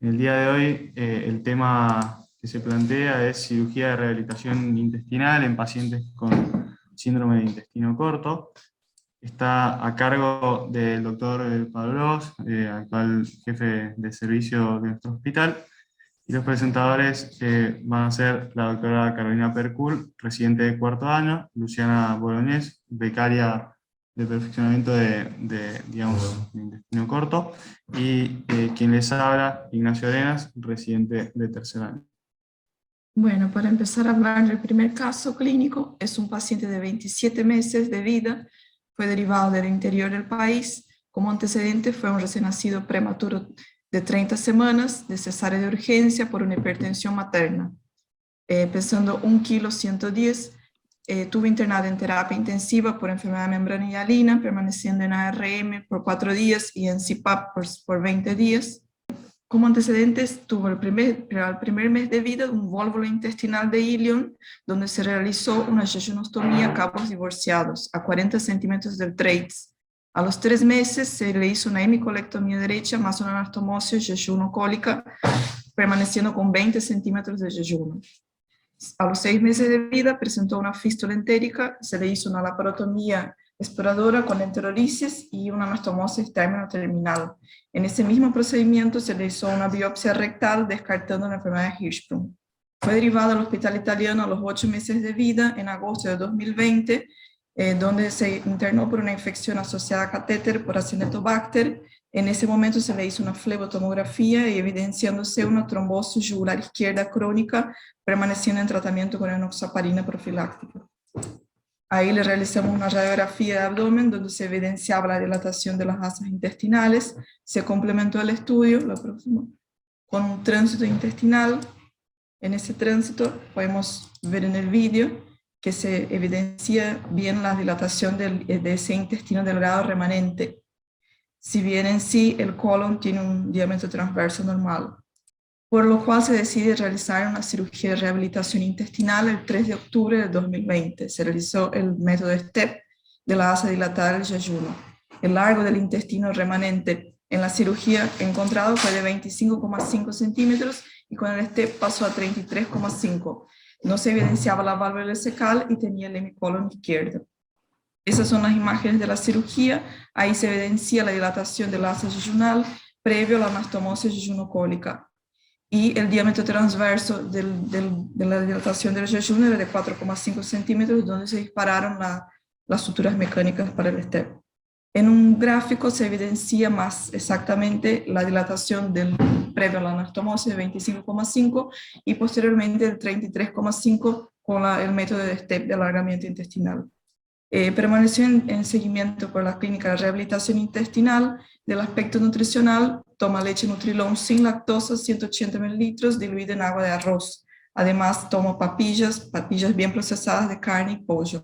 El día de hoy el tema que se plantea es cirugía de rehabilitación intestinal en pacientes con síndrome de intestino corto. Está a cargo del doctor Pablos, actual jefe de servicio de nuestro hospital, y los presentadores van a ser la doctora Carolina Percul, residente de cuarto año, Luciana Bolognés, becaria de perfeccionamiento digamos, de intestino corto, y quien les habla, Ignacio Arenas, residente de tercer año. Bueno, para empezar a hablar del primer caso clínico, es un paciente de 27 meses de vida, fue derivado del interior del país. Como antecedente fue un recién nacido prematuro de 30 semanas de cesárea de urgencia por una hipertensión materna. Pesando 1,110 kg, tuvo internado en terapia intensiva por enfermedad de membrana hialina, permaneciendo en ARM por 4 días y en CPAP por 20 días. Como antecedentes, tuvo el primer mes de vida un vólvulo intestinal de ilion, donde se realizó una jejunostomía a cabos divorciados, a 40 centímetros del TRACE. A los 3 meses se le hizo una hemicolectomía derecha más una anastomosis jejuno-cólica, permaneciendo con 20 centímetros de jejuno. A los 6 meses de vida presentó una fístula entérica, se le hizo una laparotomía exploradora con enterolisis y una anastomosis término-terminal. En ese mismo procedimiento se le hizo una biopsia rectal descartando la enfermedad de Hirschsprung. Fue derivado al hospital italiano a los 8 meses de vida en agosto de 2020, donde se internó por una infección asociada a catéter por Acinetobacter. En ese momento se le hizo una flebotomografía y evidenciándose una trombosis yugular izquierda crónica, permaneciendo en tratamiento con enoxaparina profiláctica. Ahí le realizamos una radiografía de abdomen donde se evidenciaba la dilatación de las asas intestinales. Se complementó el estudio, la próxima, con un tránsito intestinal. En ese tránsito podemos ver en el vídeo que se evidencia bien la dilatación de ese intestino delgado remanente, si bien en sí el colon tiene un diámetro transverso normal, por lo cual se decide realizar una cirugía de rehabilitación intestinal el 3 de octubre de 2020. Se realizó el método STEP de la asa dilatada del yeyuno. El largo del intestino remanente en la cirugía encontrado fue de 25,5 centímetros y con el STEP pasó a 33,5. No se evidenciaba la válvula cecal y tenía el hemicolon izquierdo. Esas son las imágenes de la cirugía. Ahí se evidencia la dilatación del asa yeyunal previo a la anastomosis yeyunocólica. Y el diámetro transverso de la dilatación del yeyuno era de 4,5 centímetros, donde se dispararon las suturas mecánicas para el STEP. En un gráfico se evidencia más exactamente la dilatación previo a la anastomosis de 25,5 y posteriormente el 33,5 con el método de STEP de alargamiento intestinal. Permaneció en seguimiento por la clínica de rehabilitación intestinal. Del aspecto nutricional, toma leche Nutrilon sin lactosa, 180 mililitros, diluida en agua de arroz. Además, toma papillas bien procesadas de carne y pollo.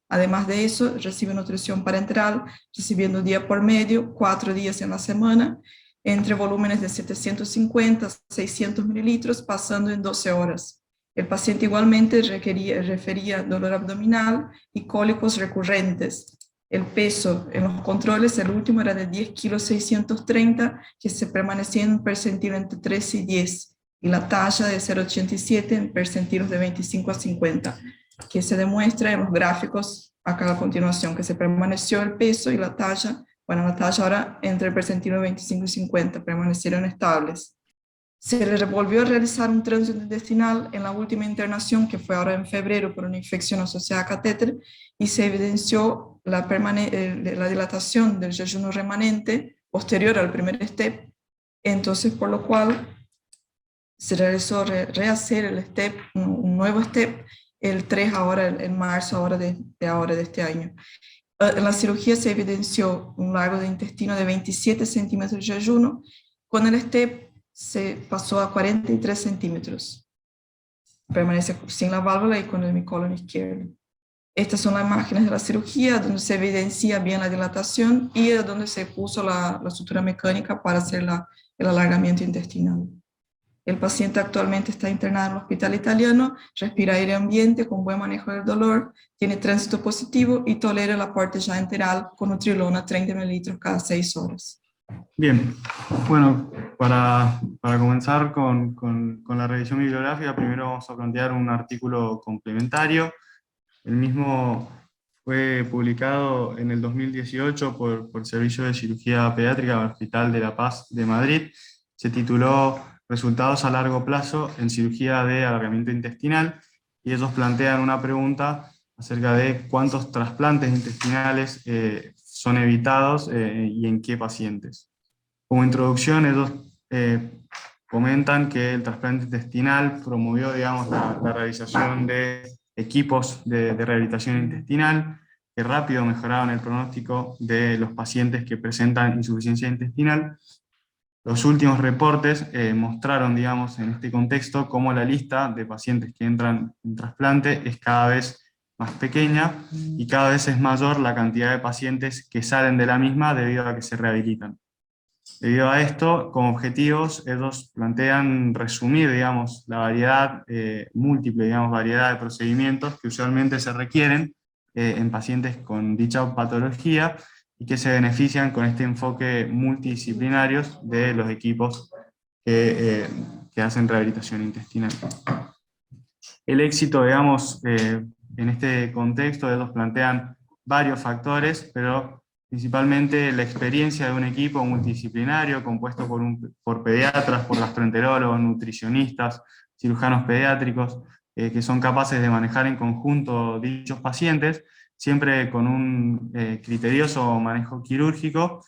Además de eso, recibe nutrición parenteral, recibiendo día por medio, 4 días en la semana, entre volúmenes de 750 a 600 mililitros, pasando en 12 horas. El paciente igualmente refería dolor abdominal y cólicos recurrentes. El peso en los controles, el último era de 10,630 kg, que se permanecía en un percentil entre 13 y 10, y la talla de 0,87 en percentilos de 25 a 50, que se demuestra en los gráficos acá a continuación, que se permaneció el peso y la talla, bueno, la talla ahora entre el percentilo de 25 y 50, permanecieron estables. Se le volvió a realizar un tránsito intestinal en la última internación, que fue ahora en febrero, por una infección asociada a catéter, y se evidenció la dilatación del yeyuno remanente posterior al primer STEP. Entonces, por lo cual se realizó rehacer el STEP, un nuevo STEP, el 3 ahora, en marzo ahora de este año. En la cirugía se evidenció un largo de intestino de 27 centímetros de yeyuno. Con el STEP se pasó a 43 centímetros. Permanece sin la válvula y con el hemicolon izquierdo. Estas son las imágenes de la cirugía, donde se evidencia bien la dilatación y donde se puso la sutura mecánica para hacer el alargamiento intestinal. El paciente actualmente está internado en el hospital italiano, respira aire ambiente con buen manejo del dolor, tiene tránsito positivo y tolera el aporte ya enteral con Nutrilon a 30 mililitros cada 6 horas. Bien, bueno, para comenzar con la revisión bibliográfica, primero vamos a plantear un artículo complementario. El mismo fue publicado en el 2018 por el Servicio de Cirugía Pediátrica del Hospital de la Paz de Madrid. Se tituló Resultados a largo plazo en cirugía de alargamiento intestinal, y ellos plantean una pregunta acerca de cuántos trasplantes intestinales son evitados y en qué pacientes. Como introducción, ellos comentan que el trasplante intestinal promovió, digamos, la realización de equipos de rehabilitación intestinal que rápido mejoraban el pronóstico de los pacientes que presentan insuficiencia intestinal. Los últimos reportes mostraron, digamos, en este contexto, cómo la lista de pacientes que entran en trasplante es cada vez más pequeña y cada vez es mayor la cantidad de pacientes que salen de la misma debido a que se rehabilitan. Debido a esto, como objetivos, ellos plantean resumir, digamos, la variedad, múltiple, digamos, variedad de procedimientos que usualmente se requieren en pacientes con dicha patología y que se benefician con este enfoque multidisciplinario de los equipos que, que hacen rehabilitación intestinal. El éxito, digamos, en este contexto, ellos plantean varios factores, pero principalmente la experiencia de un equipo multidisciplinario compuesto por pediatras, por gastroenterólogos, nutricionistas, cirujanos pediátricos, que son capaces de manejar en conjunto dichos pacientes, siempre con un criterioso manejo quirúrgico.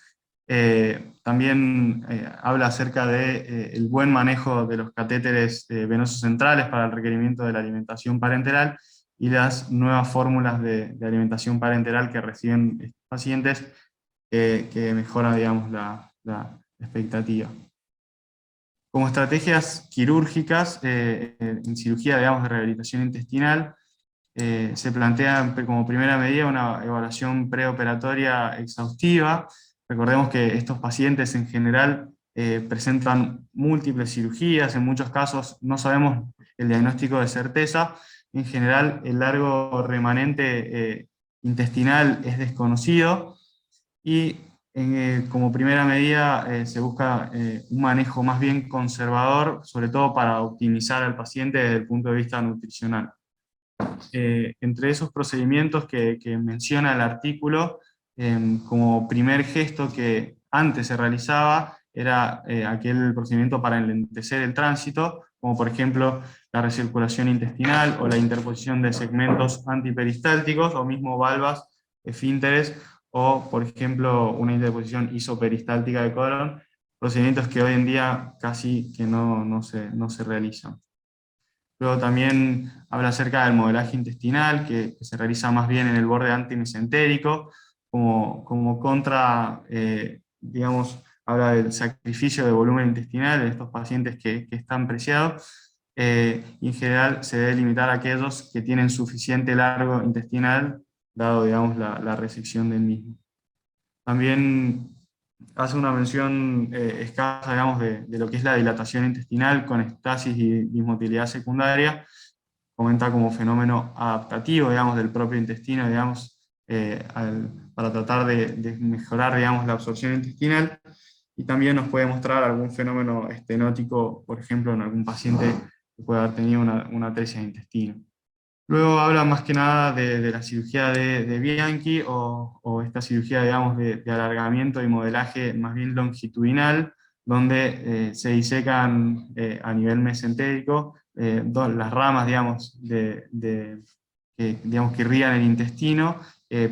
También habla acerca de el buen manejo de los catéteres venosos centrales para el requerimiento de la alimentación parenteral y las nuevas fórmulas de alimentación parenteral que reciben estos pacientes, que mejoran, digamos, la expectativa. Como estrategias quirúrgicas en cirugía, digamos, de rehabilitación intestinal, se plantea como primera medida una evaluación preoperatoria exhaustiva. Recordemos que estos pacientes en general presentan múltiples cirugías, en muchos casos no sabemos el diagnóstico de certeza. En general, el largo remanente intestinal es desconocido y como primera medida se busca un manejo más bien conservador, sobre todo para optimizar al paciente desde el punto de vista nutricional. Entre esos procedimientos que menciona el artículo, como primer gesto que antes se realizaba, era aquel procedimiento para enlentecer el tránsito, como por ejemplo la recirculación intestinal o la interposición de segmentos antiperistálticos o mismo valvas, esfínteres, o por ejemplo una interposición isoperistáltica de colon, procedimientos que hoy en día casi que no se realizan. Luego también habla acerca del modelaje intestinal, que se realiza más bien en el borde antimesentérico, como contra, digamos, habla del sacrificio de volumen intestinal en estos pacientes que están preciados. Y en general se debe limitar a aquellos que tienen suficiente largo intestinal, dado, digamos, la resección del mismo. También hace una mención escasa, digamos, de lo que es la dilatación intestinal con estasis y dismotilidad secundaria. Comenta como fenómeno adaptativo, digamos, del propio intestino, digamos, para tratar de mejorar, digamos, la absorción intestinal. Y también nos puede mostrar algún fenómeno estenótico, por ejemplo, en algún paciente que pueda haber tenido una atresia de intestino. Luego habla más que nada de la cirugía de Bianchi o esta cirugía, digamos, de alargamiento y modelaje más bien longitudinal, donde se disecan a nivel mesentérico las ramas, digamos, digamos, que irrigan el intestino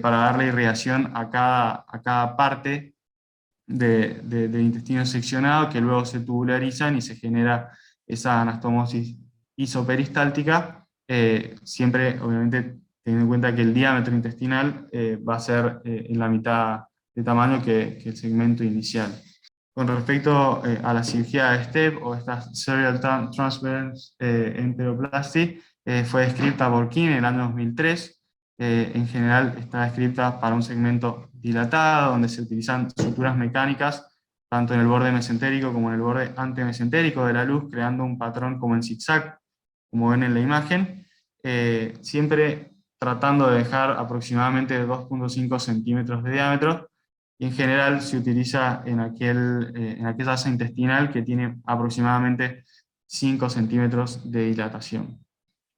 para darle irrigación a cada parte del intestino seccionado, que luego se tubularizan y se genera esa anastomosis isoperistáltica, siempre obviamente teniendo en cuenta que el diámetro intestinal va a ser en la mitad de tamaño que el segmento inicial. Con respecto a la cirugía de STEP o esta Serial Transverse Enteroplasty, fue descrita por King en el año 2003. En general está descrita para un segmento dilatado, donde se utilizan suturas mecánicas, tanto en el borde mesentérico como en el borde antemesentérico de la luz, creando un patrón como en zigzag, como ven en la imagen, siempre tratando de dejar aproximadamente 2,5 centímetros de diámetro, y en general se utiliza en aquella asa intestinal que tiene aproximadamente 5 centímetros de dilatación.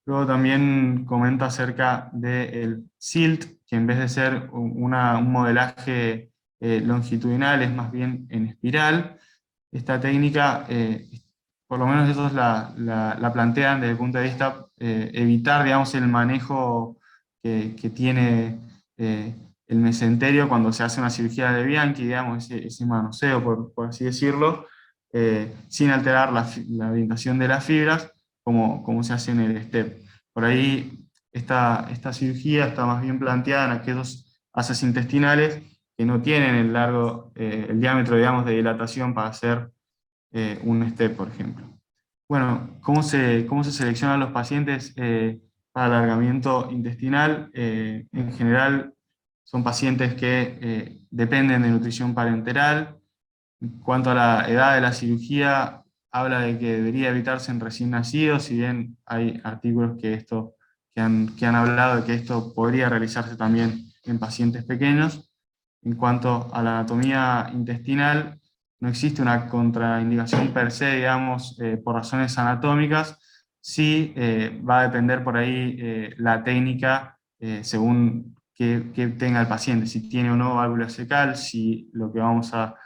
Luego también comenta acerca del SILT, que en vez de ser un modelaje longitudinal es más bien en espiral. Esta técnica, por lo menos ellos la plantean desde el punto de vista evitar, digamos, el manejo que tiene el mesenterio cuando se hace una cirugía de Bianchi, digamos, ese manoseo, por así decirlo, sin alterar la orientación de las fibras, como se hace en el STEP. Por ahí esta cirugía está más bien planteada en aquellos asas intestinales que no tienen el diámetro, digamos, de dilatación para hacer un STEP, por ejemplo. Bueno, ¿cómo se seleccionan los pacientes para alargamiento intestinal? En general son pacientes que dependen de nutrición parenteral. En cuanto a la edad de la cirugía, habla de que debería evitarse en recién nacidos, si bien hay artículos que han hablado de que esto podría realizarse también en pacientes pequeños. En cuanto a la anatomía intestinal, no existe una contraindicación per se, digamos, por razones anatómicas. Sí va a depender por ahí la técnica según que tenga el paciente, si tiene o no válvula cecal, si lo que vamos a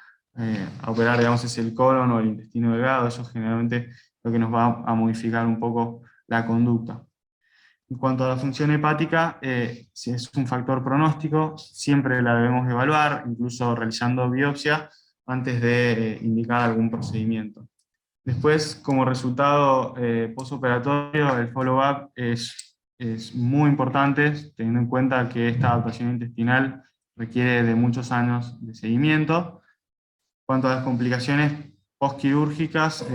operar, digamos, es el colon o el intestino delgado. Eso generalmente lo que nos va a modificar un poco la conducta. En cuanto a la función hepática, si es un factor pronóstico, siempre la debemos evaluar, incluso realizando biopsia, antes de indicar algún procedimiento. Después, como resultado postoperatorio, el follow-up es muy importante, teniendo en cuenta que esta adaptación intestinal requiere de muchos años de seguimiento. En cuanto a las complicaciones postquirúrgicas,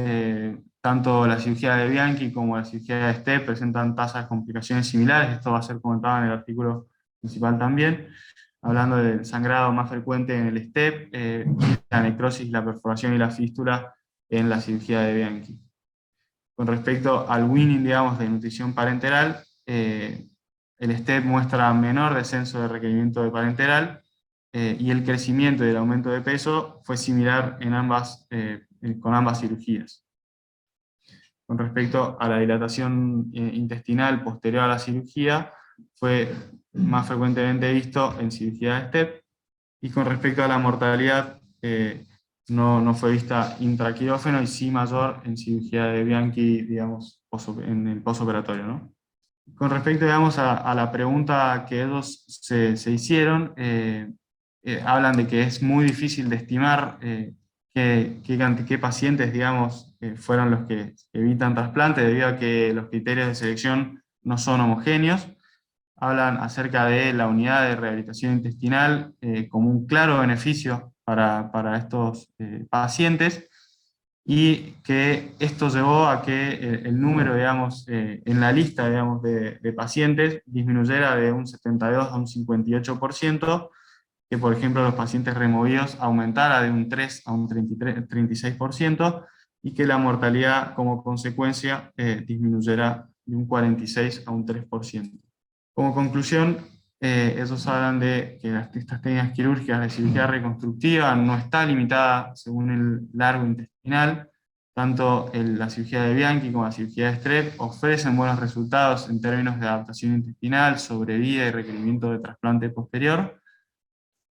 tanto la cirugía de Bianchi como la cirugía de STEP presentan tasas de complicaciones similares. Esto va a ser comentado en el artículo principal también, hablando del sangrado más frecuente en el STEP, la necrosis, la perforación y la fístula en la cirugía de Bianchi. Con respecto al winning, digamos, de nutrición parenteral, el STEP muestra menor descenso de requerimiento de parenteral, y el crecimiento y el aumento de peso fue similar con ambas cirugías. Con respecto a la dilatación intestinal posterior a la cirugía, fue más frecuentemente visto en cirugía de STEP, y con respecto a la mortalidad, no fue vista intraquirófano y sí mayor en cirugía de Bianchi, digamos, en el posoperatorio, ¿no? Con respecto, digamos, a la pregunta que ellos se hicieron, hablan de que es muy difícil de estimar qué pacientes, digamos, fueron los que evitan trasplante, debido a que los criterios de selección no son homogéneos. Hablan acerca de la unidad de rehabilitación intestinal como un claro beneficio para estos pacientes, y que esto llevó a que el número, digamos, en la lista, digamos, de pacientes disminuyera de un 72 a un 58%, que por ejemplo los pacientes removidos aumentara de un 3 a un 36%, y que la mortalidad como consecuencia disminuyera de un 46 a un 3%. Como conclusión, ellos hablan de que estas técnicas quirúrgicas de cirugía reconstructiva no está limitada según el largo intestinal. Tanto la cirugía de Bianchi como la cirugía de STEP ofrecen buenos resultados en términos de adaptación intestinal, sobrevida y requerimiento de trasplante posterior.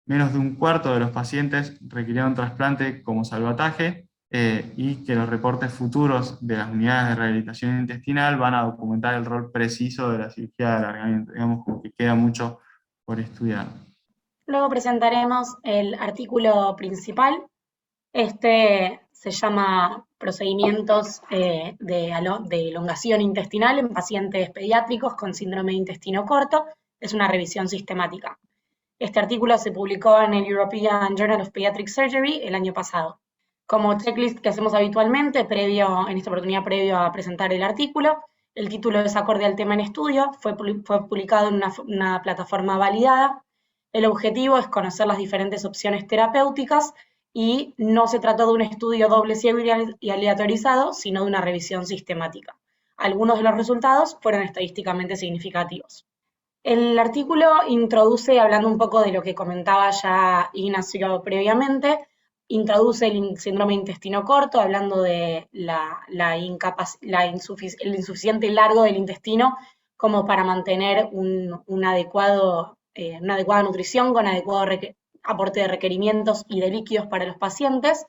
Menos de un cuarto de los pacientes requirieron trasplante como salvataje, y que los reportes futuros de las unidades de rehabilitación intestinal van a documentar el rol preciso de la cirugía de alargamiento. Digamos, como que queda mucho por estudiar. Luego presentaremos el artículo principal. Este se llama Procedimientos de elongación intestinal en pacientes pediátricos con síndrome de intestino corto. Es una revisión sistemática. Este artículo se publicó en el European Journal of Pediatric Surgery el año pasado. Como checklist que hacemos habitualmente, en esta oportunidad previo a presentar el artículo, el título es acorde al tema en estudio, fue publicado en una plataforma validada. El objetivo es conocer las diferentes opciones terapéuticas y no se trató de un estudio doble ciego y aleatorizado, sino de una revisión sistemática. Algunos de los resultados fueron estadísticamente significativos. El artículo introduce, hablando un poco de lo que comentaba ya Ignacio previamente, introduce el síndrome de intestino corto, hablando de el insuficiente largo del intestino como para mantener una adecuada nutrición con adecuado aporte de requerimientos y de líquidos para los pacientes.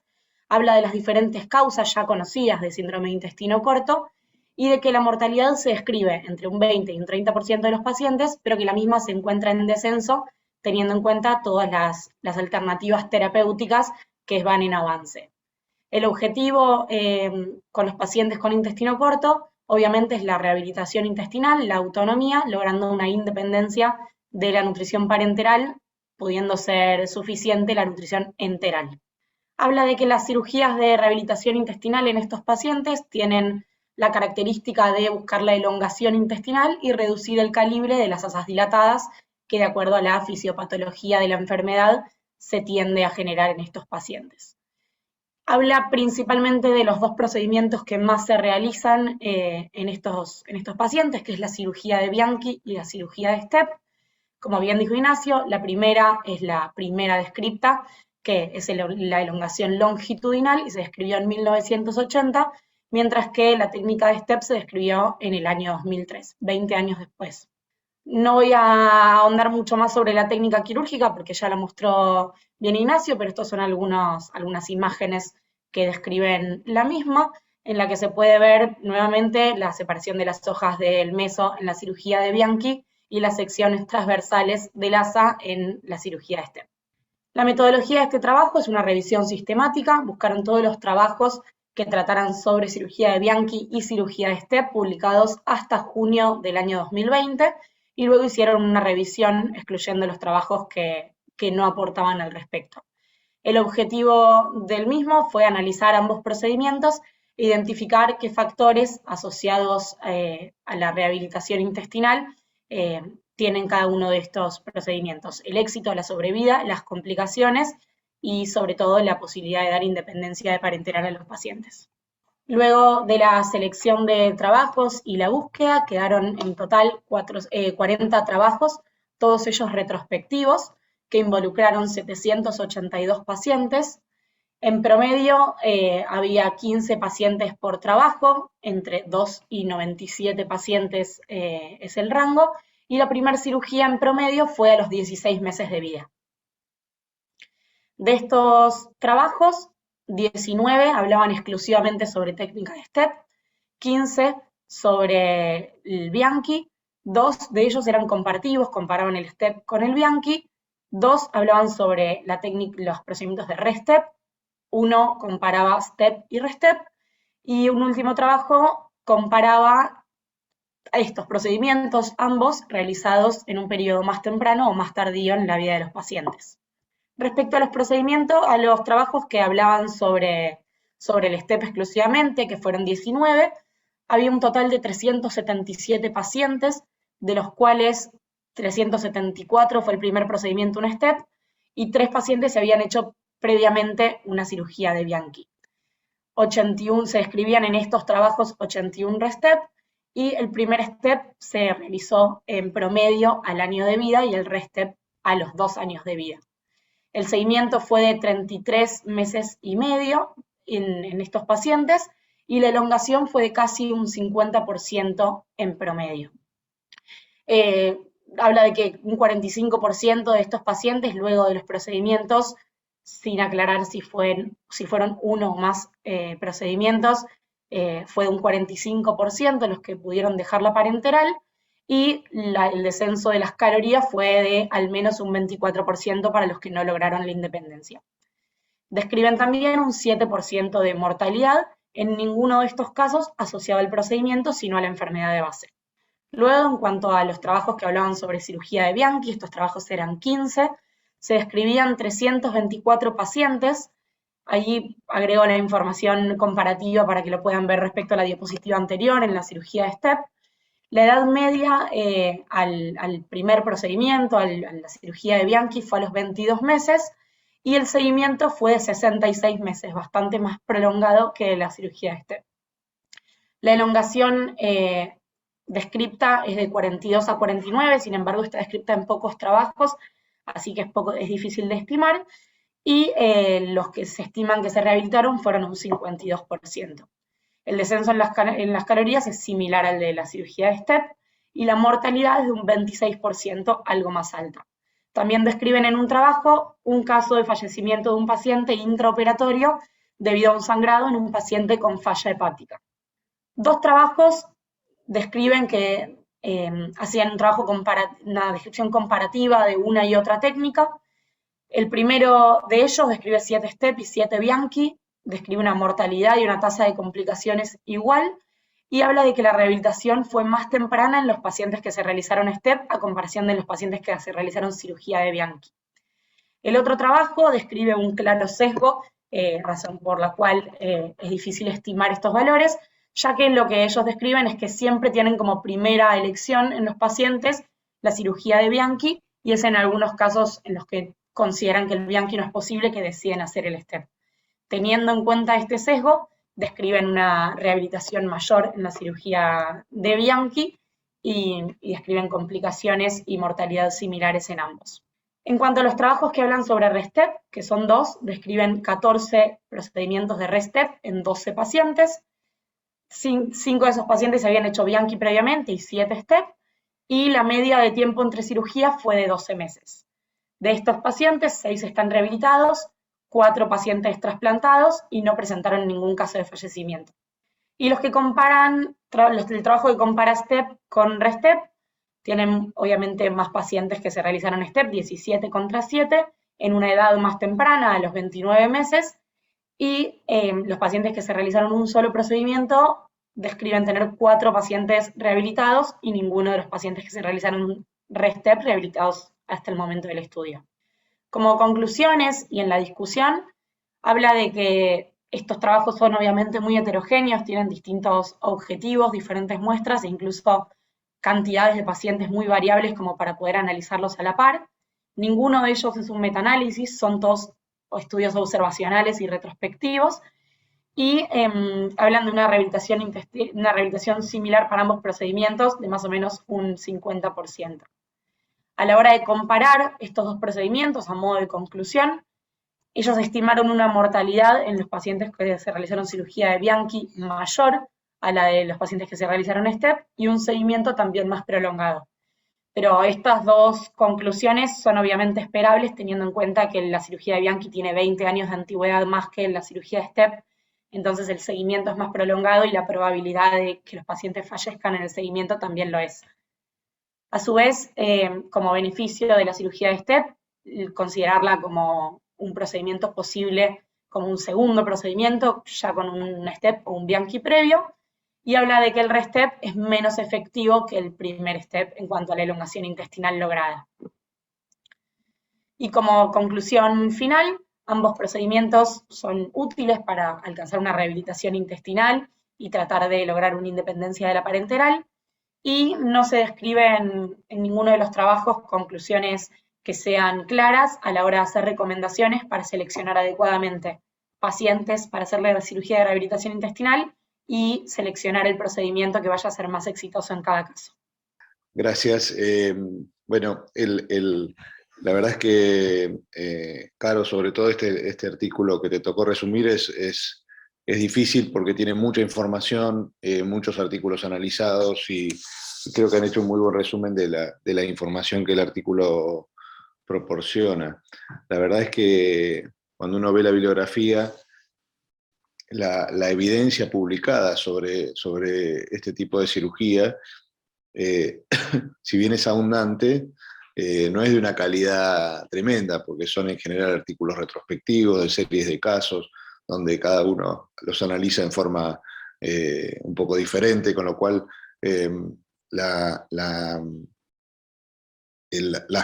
Habla de las diferentes causas ya conocidas del síndrome de intestino corto y de que la mortalidad se describe entre un 20 y un 30% de los pacientes, pero que la misma se encuentra en descenso, teniendo en cuenta todas las alternativas terapéuticas que van en avance. El objetivo con los pacientes con intestino corto, obviamente, es la rehabilitación intestinal, la autonomía, logrando una independencia de la nutrición parenteral, pudiendo ser suficiente la nutrición enteral. Habla de que las cirugías de rehabilitación intestinal en estos pacientes tienen la característica de buscar la elongación intestinal y reducir el calibre de las asas dilatadas, que de acuerdo a la fisiopatología de la enfermedad se tiende a generar en estos pacientes. Habla principalmente de los dos procedimientos que más se realizan en estos pacientes, que es la cirugía de Bianchi y la cirugía de Stepp. Como bien dijo Ignacio, la primera es la primera descripta, que es la elongación longitudinal y se describió en 1980, mientras que la técnica de Stepp se describió en el año 2003, 20 años después. No voy a ahondar mucho más sobre la técnica quirúrgica porque ya la mostró bien Ignacio, pero estas son algunas imágenes que describen la misma, en la que se puede ver nuevamente la separación de las hojas del meso en la cirugía de Bianchi y las secciones transversales del asa en la cirugía de Stepp. La metodología de este trabajo es una revisión sistemática, buscaron todos los trabajos que trataran sobre cirugía de Bianchi y cirugía de Stepp, publicados hasta junio del año 2020, y luego hicieron una revisión excluyendo los trabajos que no aportaban al respecto. El objetivo del mismo fue analizar ambos procedimientos e identificar qué factores asociados a la rehabilitación intestinal tienen cada uno de estos procedimientos. El éxito, la sobrevida, las complicaciones y sobre todo la posibilidad de dar independencia de parenteral a los pacientes. Luego de la selección de trabajos y la búsqueda, quedaron en total 40 trabajos, todos ellos retrospectivos, que involucraron 782 pacientes. En promedio había 15 pacientes por trabajo, entre 2 y 97 pacientes es el rango, y la primera cirugía en promedio fue a los 16 meses de vida. De estos trabajos, 19 hablaban exclusivamente sobre técnica de Stepp, 15 sobre el Bianchi, 2 de ellos eran comparativos, comparaban el Stepp con el Bianchi, 2 hablaban sobre los procedimientos de RESTEP, 1 comparaba Stepp y RESTEP, y un último trabajo comparaba estos procedimientos, ambos realizados en un periodo más temprano o más tardío en la vida de los pacientes. Respecto a los procedimientos, a los trabajos que hablaban sobre el STEP exclusivamente, que fueron 19, había un total de 377 pacientes, de los cuales 374 fue el primer procedimiento, un STEP, y 3 pacientes se habían hecho previamente una cirugía de Bianchi. 81 se describían en estos trabajos 81 RESTEP, y el primer STEP se realizó en promedio al año de vida y el RESTEP a los 2 años de vida. El seguimiento fue de 33 meses y medio en estos pacientes y la elongación fue de casi un 50% en promedio. Habla de que un 45% de estos pacientes, luego de los procedimientos, sin aclarar si fueron uno o más procedimientos, fue de un 45% los que pudieron dejar la parenteral, y el descenso de las calorías fue de al menos un 24% para los que no lograron la independencia. Describen también un 7% de mortalidad, en ninguno de estos casos asociado al procedimiento, sino a la enfermedad de base. Luego, en cuanto a los trabajos que hablaban sobre cirugía de Bianchi, estos trabajos eran 15, se describían 324 pacientes. Allí agrego la información comparativa para que lo puedan ver respecto a la diapositiva anterior en la cirugía de Stepp. La edad media al primer procedimiento, a la cirugía de Bianchi, fue a los 22 meses y el seguimiento fue de 66 meses, bastante más prolongado que la cirugía de Stepp. La elongación descripta es de 42 a 49, sin embargo está descripta en pocos trabajos, así que es difícil de estimar, y los que se estiman que se rehabilitaron fueron un 52%. El descenso en las calorías es similar al de la cirugía de STEP, y la mortalidad es de un 26%, algo más alta. También describen en un trabajo un caso de fallecimiento de un paciente intraoperatorio debido a un sangrado en un paciente con falla hepática. Dos trabajos describen que hacían un trabajo una descripción comparativa de una y otra técnica. El primero de ellos describe 7 STEP y 7 Bianchi, describe una mortalidad y una tasa de complicaciones igual, y habla de que la rehabilitación fue más temprana en los pacientes que se realizaron STEP a comparación de los pacientes que se realizaron cirugía de Bianchi. El otro trabajo describe un claro sesgo, razón por la cual es difícil estimar estos valores, ya que lo que ellos describen es que siempre tienen como primera elección en los pacientes la cirugía de Bianchi, y es en algunos casos en los que consideran que el Bianchi no es posible que deciden hacer el STEP. Teniendo en cuenta este sesgo, describen una rehabilitación mayor en la cirugía de Bianchi y describen complicaciones y mortalidad similares en ambos. En cuanto a los trabajos que hablan sobre RESTEP, que son 2, describen 14 procedimientos de RESTEP en 12 pacientes. 5 de esos pacientes habían hecho Bianchi previamente y 7 STEP, y la media de tiempo entre cirugías fue de 12 meses. De estos pacientes, 6 están rehabilitados, 4 pacientes trasplantados y no presentaron ningún caso de fallecimiento. Y los que comparan, el trabajo que compara STEP con RESTEP, tienen obviamente más pacientes que se realizaron STEP, 17 contra 7, en una edad más temprana, a los 29 meses, y los pacientes que se realizaron un solo procedimiento describen tener 4 pacientes rehabilitados y ninguno de los pacientes que se realizaron RESTEP rehabilitados hasta el momento del estudio. Como conclusiones y en la discusión, habla de que estos trabajos son obviamente muy heterogéneos, tienen distintos objetivos, diferentes muestras e incluso cantidades de pacientes muy variables como para poder analizarlos a la par. Ninguno de ellos es un metaanálisis, son todos estudios observacionales y retrospectivos, y hablan de una rehabilitación similar para ambos procedimientos de más o menos un 50%. A la hora de comparar estos dos procedimientos a modo de conclusión, ellos estimaron una mortalidad en los pacientes que se realizaron cirugía de Bianchi mayor a la de los pacientes que se realizaron STEP y un seguimiento también más prolongado. Pero estas dos conclusiones son obviamente esperables teniendo en cuenta que la cirugía de Bianchi tiene 20 años de antigüedad más que la cirugía de STEP, entonces el seguimiento es más prolongado y la probabilidad de que los pacientes fallezcan en el seguimiento también lo es. A su vez, como beneficio de la cirugía de STEP, considerarla como un procedimiento posible, como un segundo procedimiento, ya con un STEP o un Bianchi previo, y habla de que el RESTEP es menos efectivo que el primer STEP en cuanto a la elongación intestinal lograda. Y como conclusión final, ambos procedimientos son útiles para alcanzar una rehabilitación intestinal y tratar de lograr una independencia de la parenteral, y no se describen en ninguno de los trabajos conclusiones que sean claras a la hora de hacer recomendaciones para seleccionar adecuadamente pacientes para hacerle la cirugía de rehabilitación intestinal y seleccionar el procedimiento que vaya a ser más exitoso en cada caso. Gracias. Bueno, la verdad es que, Caro, sobre todo este artículo que te tocó resumir es difícil porque tiene mucha información, muchos artículos analizados y creo que han hecho un muy buen resumen de la información que el artículo proporciona. La verdad es que cuando uno ve la bibliografía, la evidencia publicada sobre este tipo de cirugía, si bien es abundante, no es de una calidad tremenda, porque son en general artículos retrospectivos de series de casos, donde cada uno los analiza en forma un poco diferente, con lo cual las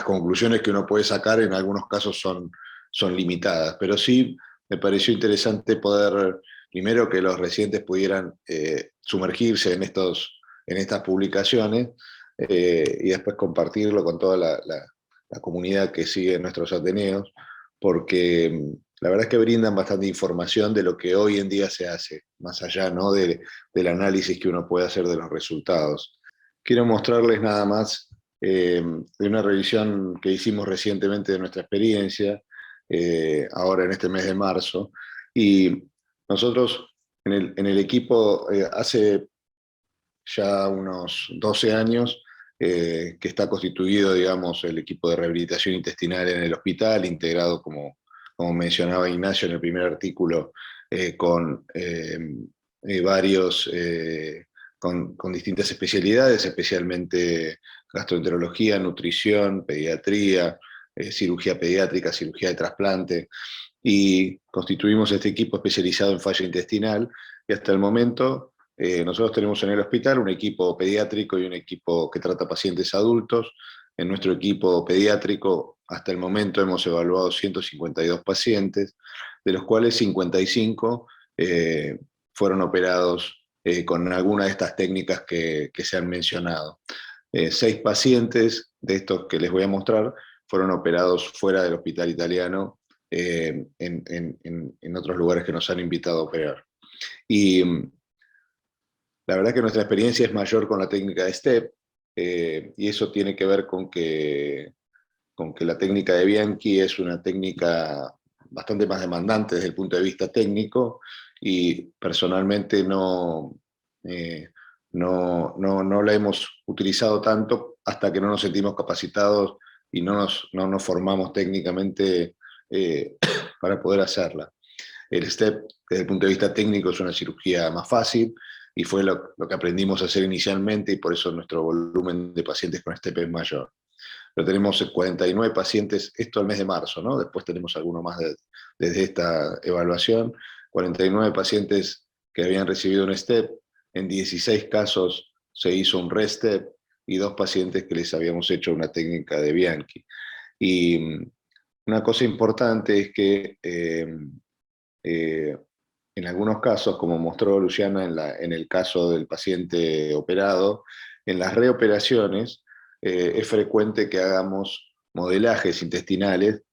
conclusiones que uno puede sacar en algunos casos son limitadas, pero sí me pareció interesante poder, primero que los residentes pudieran sumergirse en estas publicaciones y después compartirlo con toda la comunidad que sigue nuestros ateneos, porque la verdad es que brindan bastante información de lo que hoy en día se hace, más allá, ¿no?, del análisis que uno puede hacer de los resultados. quiero mostrarles nada más de una revisión que hicimos recientemente de nuestra experiencia, ahora en este mes de marzo. Y nosotros en el equipo hace ya unos 12 años que está constituido, digamos, el equipo de rehabilitación intestinal en el hospital, integrado, como mencionaba Ignacio en el primer artículo, con varios, con distintas especialidades, especialmente gastroenterología, nutrición, pediatría, cirugía pediátrica, cirugía de trasplante, y constituimos este equipo especializado en falla intestinal, y hasta el momento nosotros tenemos en el hospital un equipo pediátrico y un equipo que trata pacientes adultos. En nuestro equipo pediátrico, hasta el momento hemos evaluado 152 pacientes, de los cuales 55 fueron operados con alguna de estas técnicas que se han mencionado. 6 pacientes de estos que les voy a mostrar fueron operados fuera del hospital italiano, en otros lugares que nos han invitado a operar. Y la verdad que nuestra experiencia es mayor con la técnica de STEP, y eso tiene que ver con que la técnica de Bianchi es una técnica bastante más demandante desde el punto de vista técnico, y personalmente no la hemos utilizado tanto hasta que no nos sentimos capacitados y no nos formamos técnicamente para poder hacerla. El STEP, desde el punto de vista técnico, es una cirugía más fácil, y fue lo que aprendimos a hacer inicialmente, y por eso nuestro volumen de pacientes con STEP es mayor. Pero tenemos 49 pacientes, esto el mes de marzo, ¿no? Después tenemos alguno más desde esta evaluación, 49 pacientes que habían recibido un STEP, en 16 casos se hizo un RESTEP, y 2 pacientes que les habíamos hecho una técnica de Bianchi. Y una cosa importante es que en algunos casos, como mostró Luciana en el caso del paciente operado, en las reoperaciones es frecuente que hagamos modelajes intestinales,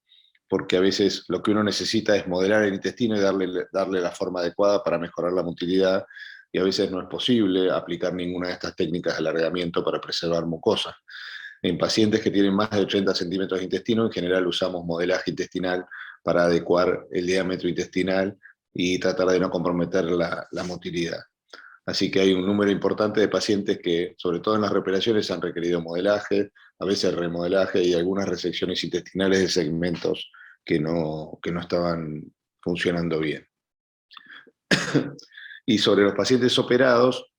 porque a veces lo que uno necesita es modelar el intestino y darle la forma adecuada para mejorar la motilidad, y a veces no es posible aplicar ninguna de estas técnicas de alargamiento para preservar mucosas. En pacientes que tienen más de 80 centímetros de intestino, en general usamos modelaje intestinal para adecuar el diámetro intestinal y tratar de no comprometer la motilidad. Así que hay un número importante de pacientes que, sobre todo en las reoperaciones, han requerido modelaje, a veces remodelaje y algunas resecciones intestinales de segmentos que no estaban funcionando bien. Y sobre los pacientes operados,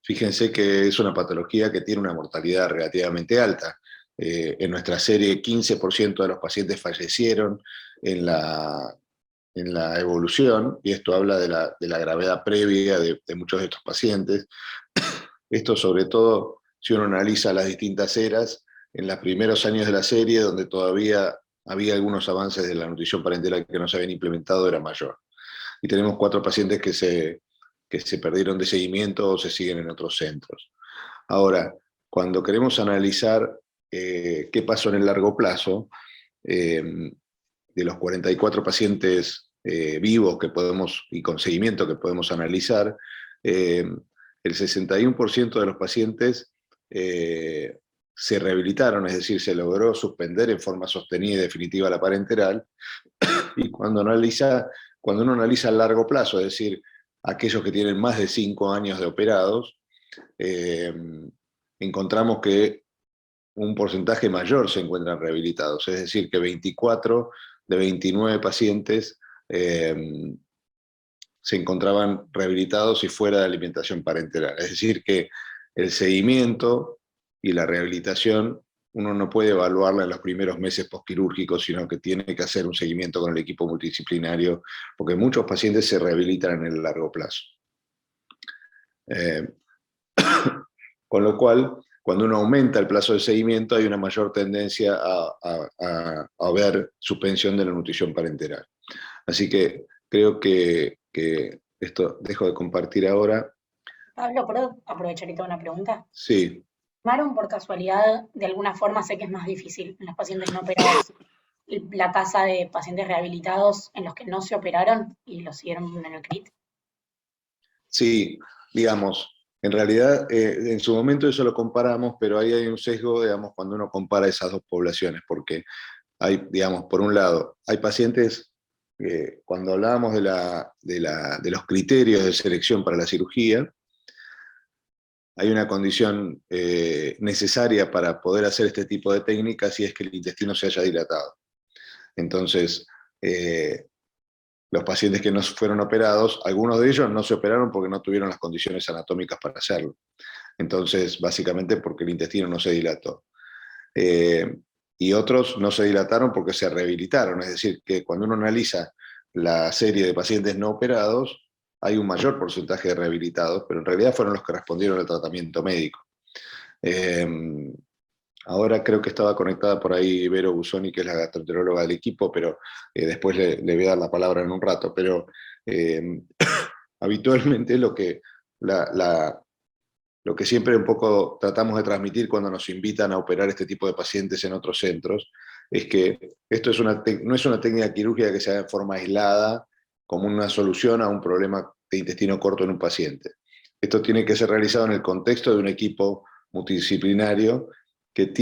fíjense que es una patología que tiene una mortalidad relativamente alta. En nuestra serie, 15% de los pacientes fallecieron en la evolución, y esto habla de la gravedad previa de muchos de estos pacientes. Esto sobre todo si uno analiza las distintas eras, en los primeros años de la serie, donde todavía había algunos avances de la nutrición parenteral que no se habían implementado, era mayor. Y tenemos 4 pacientes que se perdieron de seguimiento o se siguen en otros centros. Ahora, cuando queremos analizar qué pasó en el largo plazo, de los 44 pacientes vivos que podemos, y con seguimiento que podemos analizar, el 61% de los pacientes se rehabilitaron, es decir, se logró suspender en forma sostenida y definitiva la parenteral, y cuando uno analiza a largo plazo, es decir, aquellos que tienen más de 5 años de operados, encontramos que un porcentaje mayor se encuentran rehabilitados, es decir, que 24 de 29 pacientes se encontraban rehabilitados y fuera de alimentación parenteral. Es decir, que el seguimiento y la rehabilitación uno no puede evaluarla en los primeros meses postquirúrgicos, sino que tiene que hacer un seguimiento con el equipo multidisciplinario, porque muchos pacientes se rehabilitan en el largo plazo. Con lo cual, cuando uno aumenta el plazo de seguimiento, hay una mayor tendencia a ver suspensión de la nutrición parenteral. Así que creo que esto dejo de compartir ahora. Pablo, ¿puedo aprovechar y te hago una pregunta? Sí. ¿Tomaron por casualidad, de alguna forma, sé que es más difícil en los pacientes no operados, la tasa de pacientes rehabilitados en los que no se operaron y los siguieron en el CRIT? Sí, digamos, En realidad, en su momento eso lo comparamos, pero ahí hay un sesgo, digamos, cuando uno compara esas dos poblaciones, porque hay, digamos, por un lado, hay pacientes, cuando hablábamos de los criterios de selección para la cirugía, hay una condición necesaria para poder hacer este tipo de técnicas y es que el intestino se haya dilatado. Entonces, los pacientes que no fueron operados, algunos de ellos no se operaron porque no tuvieron las condiciones anatómicas para hacerlo. Entonces, básicamente porque el intestino no se dilató. Y otros no se dilataron porque se rehabilitaron, es decir, que cuando uno analiza la serie de pacientes no operados, hay un mayor porcentaje de rehabilitados, pero en realidad fueron los que respondieron al tratamiento médico. Ahora creo que estaba conectada por ahí Vero Busoni, que es la gastroenteróloga del equipo, pero después le voy a dar la palabra en un rato. Pero habitualmente lo que siempre un poco tratamos de transmitir cuando nos invitan a operar este tipo de pacientes en otros centros, es que esto no es una técnica quirúrgica que se haga de forma aislada, como una solución a un problema de intestino corto en un paciente. Esto tiene que ser realizado en el contexto de un equipo multidisciplinario que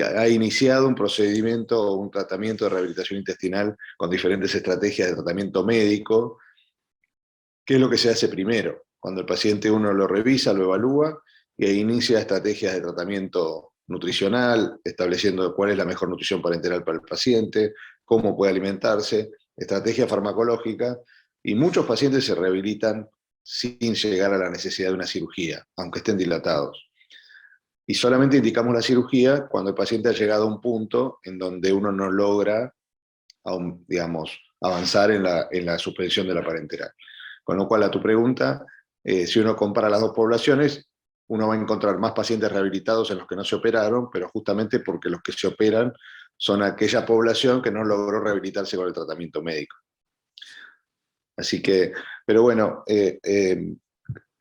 ha iniciado un procedimiento o un tratamiento de rehabilitación intestinal con diferentes estrategias de tratamiento médico. ¿Qué es lo que se hace primero? Cuando el paciente uno lo revisa, lo evalúa e inicia estrategias de tratamiento nutricional, estableciendo cuál es la mejor nutrición parenteral para el paciente, cómo puede alimentarse, estrategia farmacológica, y muchos pacientes se rehabilitan sin llegar a la necesidad de una cirugía, aunque estén dilatados. Y solamente indicamos la cirugía cuando el paciente ha llegado a un punto en donde uno no logra, digamos, avanzar en la suspensión de la parenteral. Con lo cual, a tu pregunta, si uno compara las dos poblaciones, uno va a encontrar más pacientes rehabilitados en los que no se operaron, pero justamente porque los que se operan son aquella población que no logró rehabilitarse con el tratamiento médico. Así que, pero bueno,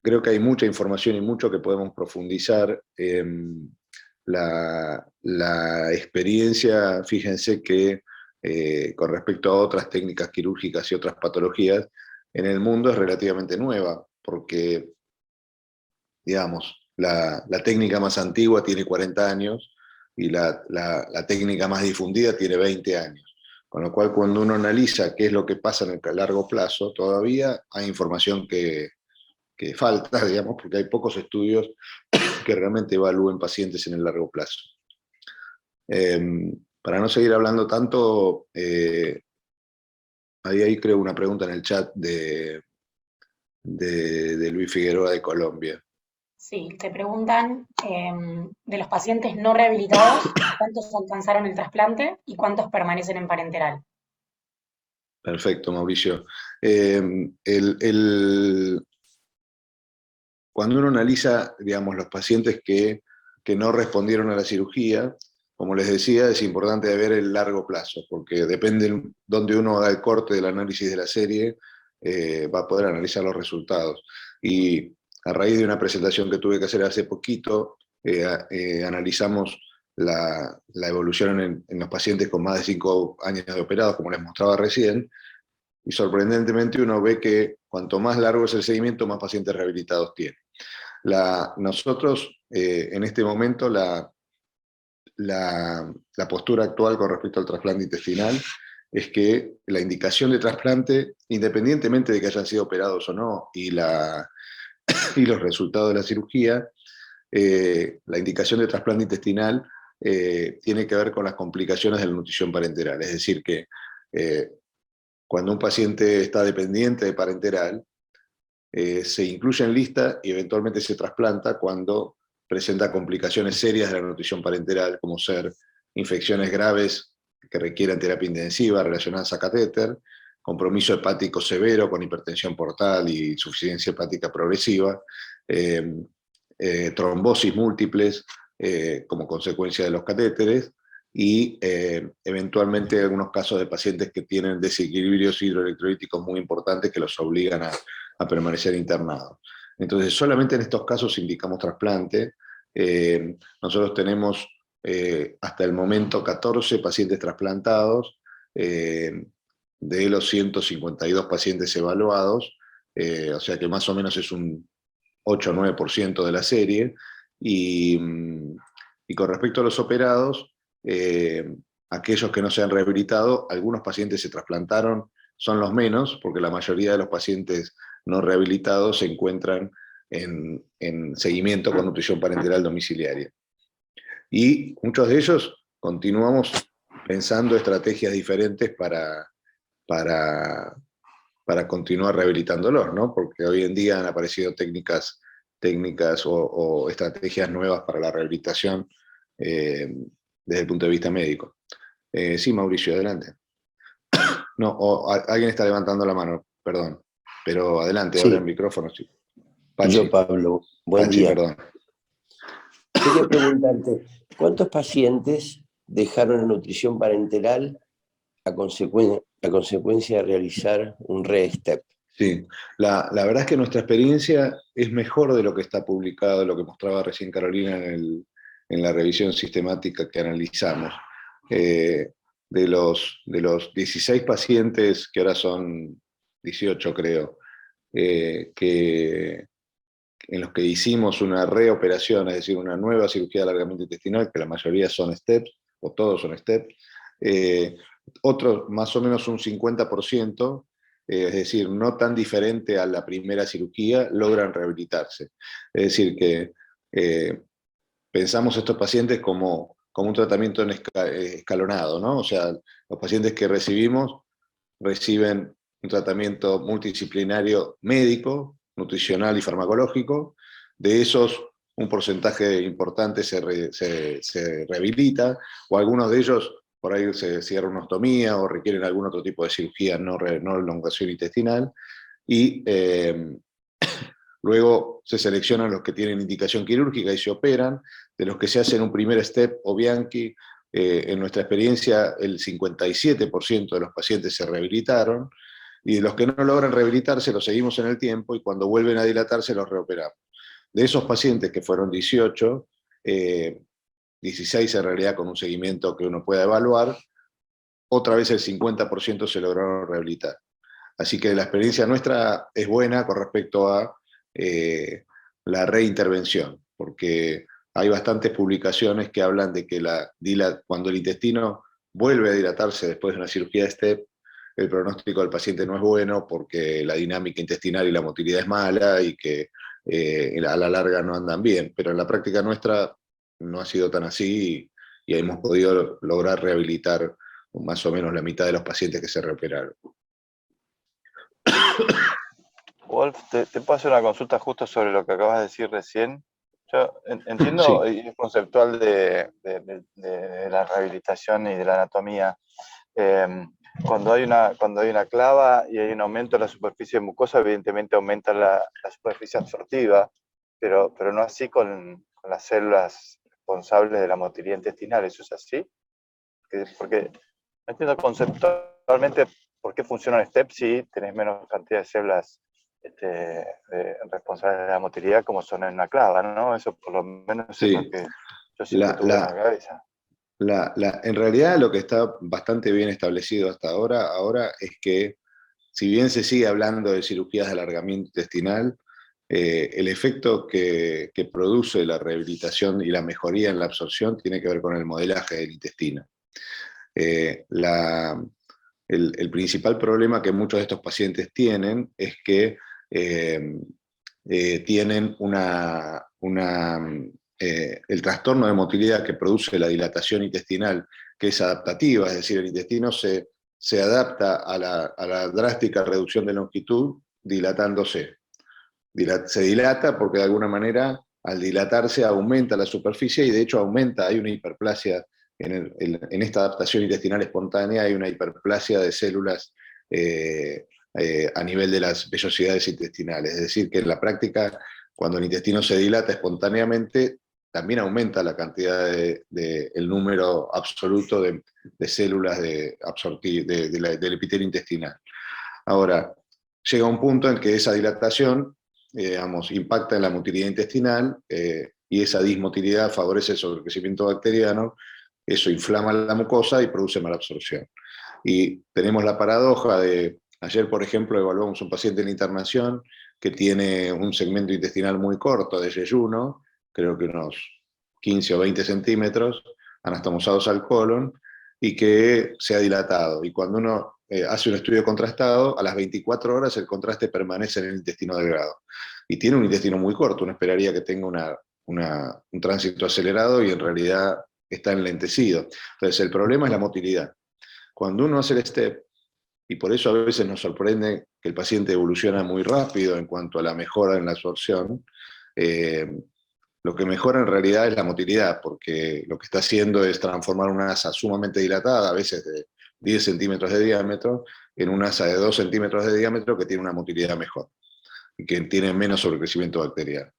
creo que hay mucha información y mucho que podemos profundizar. La experiencia, fíjense que con respecto a otras técnicas quirúrgicas y otras patologías, en el mundo es relativamente nueva, porque, digamos, la técnica más antigua tiene 40 años y la técnica más difundida tiene 20 años. Con lo cual, cuando uno analiza qué es lo que pasa en el largo plazo, todavía hay información que falta, digamos, porque hay pocos estudios que realmente evalúen pacientes en el largo plazo. Para no seguir hablando tanto, ahí creo una pregunta en el chat de Luis Figueroa de Colombia. Sí, te preguntan de los pacientes no rehabilitados, ¿cuántos alcanzaron el trasplante y cuántos permanecen en parenteral? Perfecto, Mauricio. Cuando uno analiza, digamos, los pacientes que no respondieron a la cirugía, como les decía, es importante ver el largo plazo, porque depende donde uno haga el corte del análisis de la serie, va a poder analizar los resultados. Y a raíz de una presentación que tuve que hacer hace poquito, analizamos la evolución en los pacientes con más de 5 años de operados, como les mostraba recién, y sorprendentemente uno ve que cuanto más largo es el seguimiento, más pacientes rehabilitados tiene. Nosotros, en este momento, la postura actual con respecto al trasplante intestinal es que la indicación de trasplante, independientemente de que hayan sido operados o no, y los resultados de la cirugía, la indicación de trasplante intestinal tiene que ver con las complicaciones de la nutrición parenteral. Es decir, que cuando un paciente está dependiente de parenteral, se incluye en lista y eventualmente se trasplanta cuando presenta complicaciones serias de la nutrición parenteral, como ser infecciones graves que requieran terapia intensiva relacionadas a catéter, compromiso hepático severo con hipertensión portal y insuficiencia hepática progresiva, trombosis múltiples como consecuencia de los catéteres, y eventualmente algunos casos de pacientes que tienen desequilibrios hidroelectrolíticos muy importantes que los obligan a permanecer internados. Entonces, solamente en estos casos indicamos trasplante. Nosotros tenemos hasta el momento 14 pacientes trasplantados, de los 152 pacientes evaluados, o sea que más o menos es un 8 o 9% de la serie, y con respecto a los operados, aquellos que no se han rehabilitado, algunos pacientes se trasplantaron, son los menos, porque la mayoría de los pacientes no rehabilitados se encuentran en seguimiento con nutrición parenteral domiciliaria. Y muchos de ellos continuamos pensando estrategias diferentes para continuar rehabilitándolos, ¿no? Porque hoy en día han aparecido técnicas o estrategias nuevas para la rehabilitación desde el punto de vista médico. Sí, Mauricio, adelante. No, alguien está levantando la mano, perdón. Pero adelante, Sí. ahora el micrófono. Sí. Pachi. Yo, Pablo, buen Pachi, día. perdón. Quería preguntarte, ¿cuántos pacientes dejaron la nutrición parenteral a consecuencia de realizar un RESTEP? Sí, la verdad es que nuestra experiencia es mejor de lo que está publicado, lo que mostraba recién Carolina en la revisión sistemática que analizamos. De los 16 pacientes, que ahora son 18 creo, en los que hicimos una reoperación, es decir, una nueva cirugía de alargamiento intestinal, que la mayoría son STEPs, o todos son STEPs, otros, más o menos un 50%, es decir, no tan diferente a la primera cirugía, logran rehabilitarse. Es decir, que pensamos estos pacientes como un tratamiento escalonado, ¿no? O sea, los pacientes que recibimos reciben un tratamiento multidisciplinario médico, nutricional y farmacológico. De esos, un porcentaje importante se rehabilita, o algunos de ellos por ahí se cierra una ostomía o requieren algún otro tipo de cirugía, no elongación intestinal, y luego se seleccionan los que tienen indicación quirúrgica y se operan. De los que se hacen un primer STEP o Bianchi, en nuestra experiencia el 57% de los pacientes se rehabilitaron, y de los que no logran rehabilitarse los seguimos en el tiempo, y cuando vuelven a dilatarse los reoperamos. De esos pacientes, que fueron 18, 16 en realidad con un seguimiento que uno pueda evaluar, otra vez el 50% se lograron rehabilitar. Así que la experiencia nuestra es buena con respecto a la reintervención, porque hay bastantes publicaciones que hablan de que cuando el intestino vuelve a dilatarse después de una cirugía de STEP, el pronóstico del paciente no es bueno, porque la dinámica intestinal y la motilidad es mala, y que a la larga no andan bien. Pero en la práctica nuestra no ha sido tan así, y hemos podido lograr rehabilitar más o menos la mitad de los pacientes que se reoperaron. Wolf, te puedo hacer una consulta justo sobre lo que acabas de decir recién. Yo entiendo, Sí. y es conceptual de la rehabilitación y de la anatomía. Cuando hay una clava y hay un aumento de la superficie mucosa, evidentemente aumenta la superficie absortiva, pero no así con las células responsables de la motilidad intestinal. ¿Eso es así? Porque no entiendo conceptualmente por qué funciona un STEP si tenés menos cantidad de células responsables de la motilidad, como son en una clava, ¿no? Eso por lo menos Sí. es lo que yo siempre tuve en la cabeza. En realidad lo que está bastante bien establecido hasta ahora es que, si bien se sigue hablando de cirugías de alargamiento intestinal, el efecto que produce la rehabilitación y la mejoría en la absorción tiene que ver con el modelaje del intestino. El principal problema que muchos de estos pacientes tienen es que tienen el trastorno de motilidad que produce la dilatación intestinal, que es adaptativa, es decir, el intestino se adapta a la drástica reducción de longitud dilatándose. Se dilata porque de alguna manera, al dilatarse, aumenta la superficie, y de hecho hay una hiperplasia en esta adaptación intestinal espontánea, hay una hiperplasia de células a nivel de las vellosidades intestinales. Es decir, que en la práctica, cuando el intestino se dilata espontáneamente, también aumenta la cantidad el número absoluto de células del epitelio intestinal. Ahora, llega un punto en que esa dilatación impacta en la motilidad intestinal, y esa dismotilidad favorece el sobrecrecimiento bacteriano. Eso inflama la mucosa y produce malabsorción. Y tenemos la paradoja ayer, por ejemplo, evaluamos un paciente en internación que tiene un segmento intestinal muy corto de yeyuno, creo que unos 15 o 20 centímetros, anastomosados al colon, y que se ha dilatado. Y cuando uno hace un estudio contrastado, a las 24 horas el contraste permanece en el intestino delgado. Y tiene un intestino muy corto, uno esperaría que tenga un tránsito acelerado y en realidad está enlentecido. Entonces el problema es la motilidad. Cuando uno hace el STEP, y por eso a veces nos sorprende que el paciente evoluciona muy rápido en cuanto a la mejora en la absorción, lo que mejora en realidad es la motilidad, porque lo que está haciendo es transformar una asa sumamente dilatada, a veces de 10 centímetros de diámetro, en una asa de 2 centímetros de diámetro que tiene una motilidad mejor y que tiene menos sobrecrecimiento bacteriano.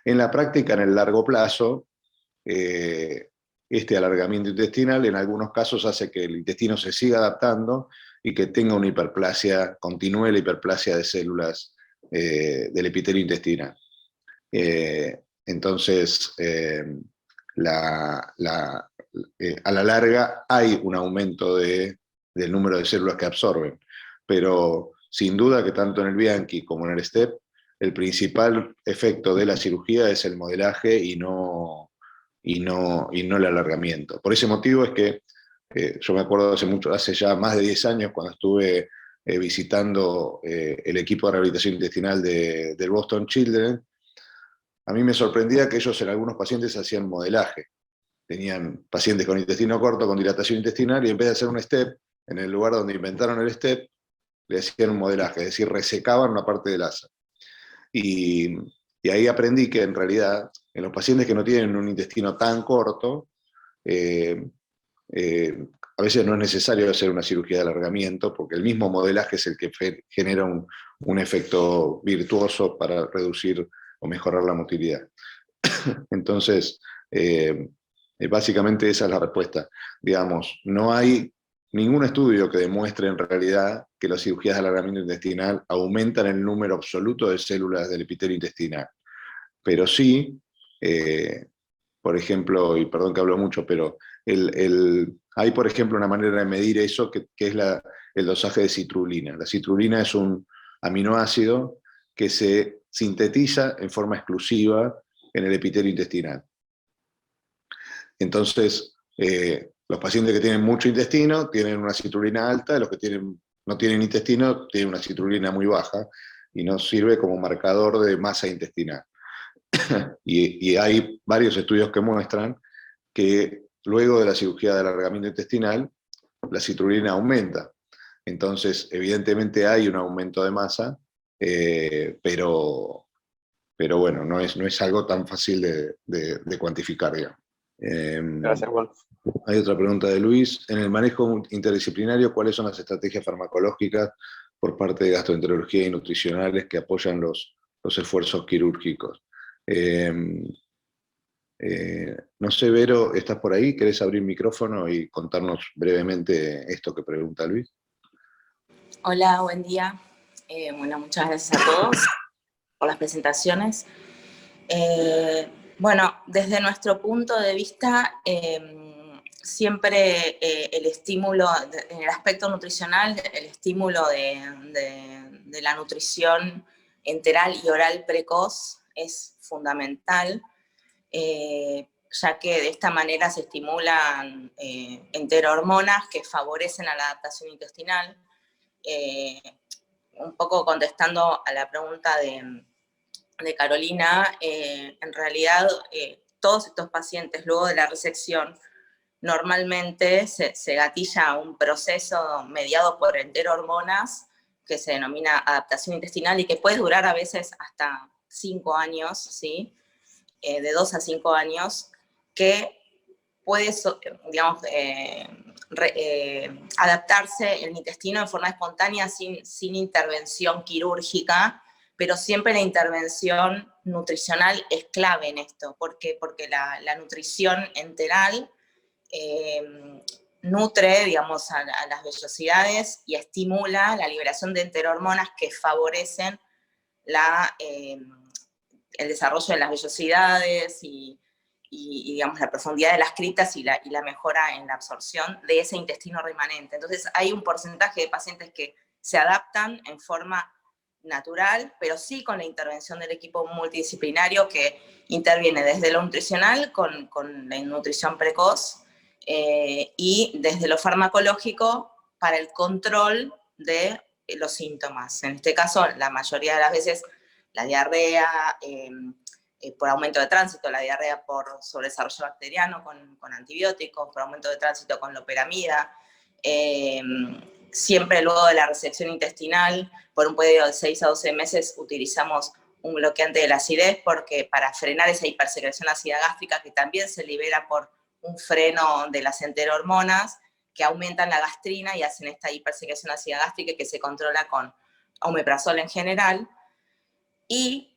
En la práctica, en el largo plazo, este alargamiento intestinal en algunos casos hace que el intestino se siga adaptando y que tenga una hiperplasia, continúe la hiperplasia de células del epitelio intestinal. Entonces, a la larga hay un aumento del número de células que absorben, pero sin duda que tanto en el Bianchi como en el STEP, el principal efecto de la cirugía es el modelaje y no el alargamiento. Por ese motivo es que yo me acuerdo hace ya más de 10 años, cuando estuve visitando el equipo de rehabilitación intestinal del Boston Children, a mí me sorprendía que ellos en algunos pacientes hacían modelaje. Tenían pacientes con intestino corto, con dilatación intestinal, y en vez de hacer un STEP, en el lugar donde inventaron el STEP, le hacían un modelaje, es decir, resecaban una parte del asa. Y ahí aprendí que en realidad, en los pacientes que no tienen un intestino tan corto, a veces no es necesario hacer una cirugía de alargamiento, porque el mismo modelaje es el que genera un efecto virtuoso para reducir o mejorar la motilidad. Entonces, básicamente esa es la respuesta. Digamos, no hay ningún estudio que demuestre en realidad que las cirugías de alargamiento intestinal aumentan el número absoluto de células del epitelio intestinal. Pero sí, por ejemplo, y perdón que hablo mucho, pero hay, por ejemplo, una manera de medir eso que es el dosaje de citrulina. La citrulina es un aminoácido que se sintetiza en forma exclusiva en el epitelio intestinal. Entonces, los pacientes que tienen mucho intestino tienen una citrulina alta, los que no tienen intestino tienen una citrulina muy baja, y nos sirve como marcador de masa intestinal. Y hay varios estudios que muestran que luego de la cirugía de alargamiento intestinal, la citrulina aumenta. Entonces, evidentemente hay un aumento de masa, pero bueno, no es algo tan fácil de cuantificar, digamos. Gracias, Wolf. Hay otra pregunta de Luis. En el manejo interdisciplinario, ¿cuáles son las estrategias farmacológicas por parte de gastroenterología y nutricionales que apoyan los esfuerzos quirúrgicos? No sé, Vero, ¿estás por ahí? ¿Querés abrir micrófono y contarnos brevemente esto que pregunta Luis? Hola, buen día. Bueno, muchas gracias a todos por las presentaciones. Bueno, desde nuestro punto de vista, siempre el estímulo, en el aspecto nutricional, el estímulo de la nutrición enteral y oral precoz es fundamental, ya que de esta manera se estimulan enterohormonas que favorecen a la adaptación intestinal. Un poco contestando a la pregunta de Carolina, en realidad todos estos pacientes luego de la resección normalmente se gatilla un proceso mediado por enterohormonas que se denomina adaptación intestinal y que puede durar a veces hasta 5 años, ¿sí? De 2 a 5 años, que puede, digamos, adaptarse el intestino de forma espontánea sin intervención quirúrgica, pero siempre la intervención nutricional es clave en esto. ¿Por qué? Porque la nutrición enteral nutre, digamos, a las vellosidades y estimula la liberación de enterohormonas que favorecen el desarrollo de las vellosidades y digamos, la profundidad de las criptas y la mejora en la absorción de ese intestino remanente. Entonces hay un porcentaje de pacientes que se adaptan en forma natural, pero sí con la intervención del equipo multidisciplinario que interviene desde lo nutricional con la nutrición precoz y desde lo farmacológico para el control de los síntomas. En este caso, la mayoría de las veces, la diarrea por aumento de tránsito, la diarrea por sobredesarrollo bacteriano con antibióticos, por aumento de tránsito con loperamida, siempre luego de la resección intestinal, por un periodo de 6 a 12 meses, utilizamos un bloqueante de la acidez porque para frenar esa hipersecreción ácida gástrica que también se libera por un freno de las enterohormonas que aumentan la gastrina y hacen esta hipersecreción ácida gástrica que se controla con omeprazol en general. Y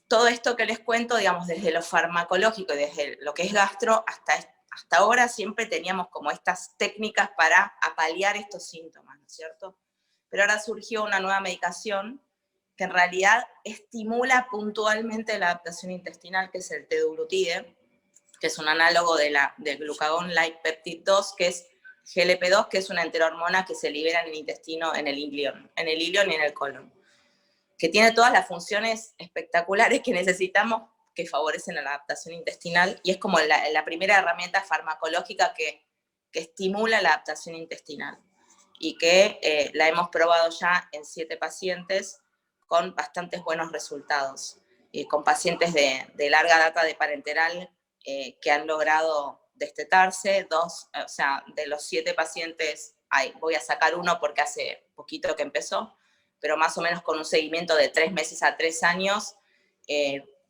todo esto que les cuento, digamos, desde lo farmacológico y desde lo que es gastro, hasta ahora siempre teníamos como estas técnicas para apalear estos síntomas, ¿no es cierto? Pero ahora surgió una nueva medicación que en realidad estimula puntualmente la adaptación intestinal, que es el teduglutide, que es un análogo del glucagon-like peptide 2, que es GLP-2, que es una enterohormona que se libera en el intestino, en el ilion y en el colon, que tiene todas las funciones espectaculares que necesitamos que favorecen la adaptación intestinal, y es como la primera herramienta farmacológica que estimula la adaptación intestinal, y que la hemos probado ya en 7 pacientes con bastantes buenos resultados, con pacientes de larga data de parenteral que han logrado destetarse, o sea, de los 7 pacientes, voy a sacar uno porque hace poquito que empezó, pero más o menos con un seguimiento de 3 meses a 3 años,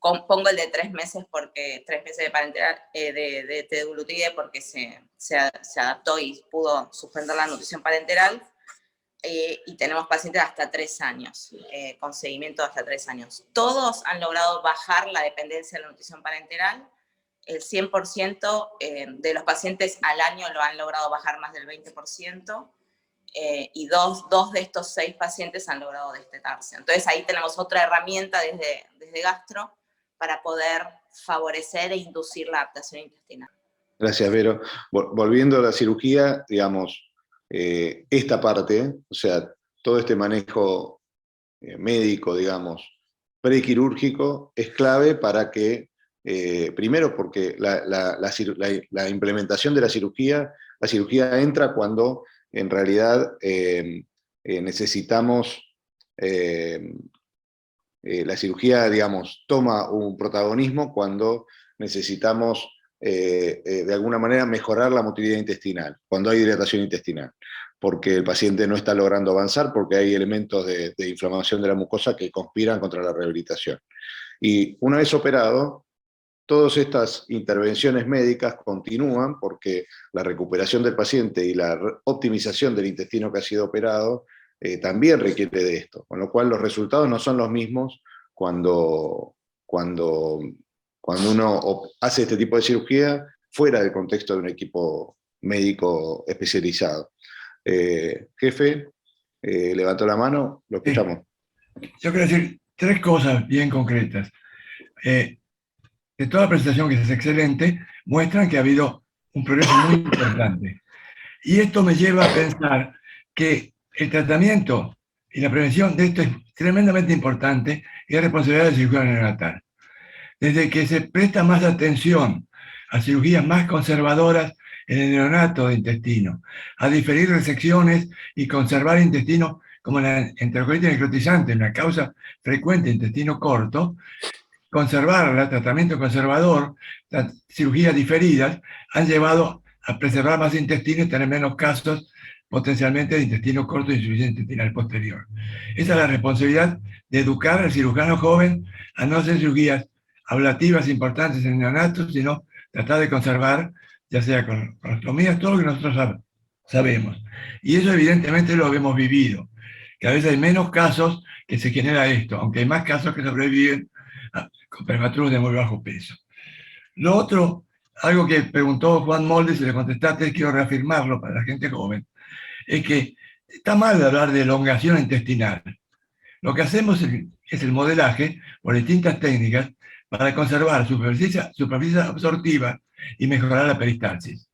pongo el de 3 meses porque 3 meses de parenteral, de teduglutide porque se adaptó y pudo suspender la nutrición parenteral, y tenemos pacientes hasta 3 años, con seguimiento hasta 3 años. Todos han logrado bajar la dependencia de la nutrición parenteral. El 100% de los pacientes al año lo han logrado bajar más del 20%, y dos de estos 6 pacientes han logrado destetarse. Entonces ahí tenemos otra herramienta desde gastro para poder favorecer e inducir la adaptación intestinal. Gracias, Vero. Volviendo a la cirugía, digamos, esta parte, o sea, todo este manejo médico, digamos, prequirúrgico, es clave para que, primero porque la implementación de la cirugía entra cuando en realidad necesitamos, la cirugía, digamos, toma un protagonismo cuando necesitamos de alguna manera mejorar la motilidad intestinal, cuando hay dilatación intestinal, porque el paciente no está logrando avanzar, porque hay elementos de inflamación de la mucosa que conspiran contra la rehabilitación. Y una vez operado, todas estas intervenciones médicas continúan porque la recuperación del paciente y la optimización del intestino que ha sido operado también requiere de esto, con lo cual los resultados no son los mismos cuando uno hace este tipo de cirugía fuera del contexto de un equipo médico especializado. Jefe, levantó la mano, lo escuchamos. Yo quiero decir 3 cosas bien concretas. De toda la presentación, que es excelente, muestran que ha habido un progreso muy importante. Y esto me lleva a pensar que el tratamiento y la prevención de esto es tremendamente importante y es responsabilidad del cirujano neonatal. Desde que se presta más atención a cirugías más conservadoras en el neonato de intestino, a diferir resecciones y conservar intestino como la enterocolitis necrotizante, una causa frecuente de intestino corto, conservarla, tratamiento conservador, cirugías diferidas, han llevado a preservar más intestino y tener menos casos potencialmente de intestino corto y insuficiencia intestinal posterior. Esa es la responsabilidad de educar al cirujano joven a no hacer cirugías ablativas importantes en neonatos, sino tratar de conservar, ya sea con ostomías, todo lo que nosotros sabemos. Y eso evidentemente lo hemos vivido. Cada vez hay menos casos que se genera esto, aunque hay más casos que sobreviven con prematuros de muy bajo peso. Lo otro, algo que preguntó Juan Moldes y le contestaste, quiero reafirmarlo para la gente joven, es que está mal hablar de elongación intestinal. Lo que hacemos es el modelaje por distintas técnicas para conservar superficie absortiva y mejorar la peristalsis.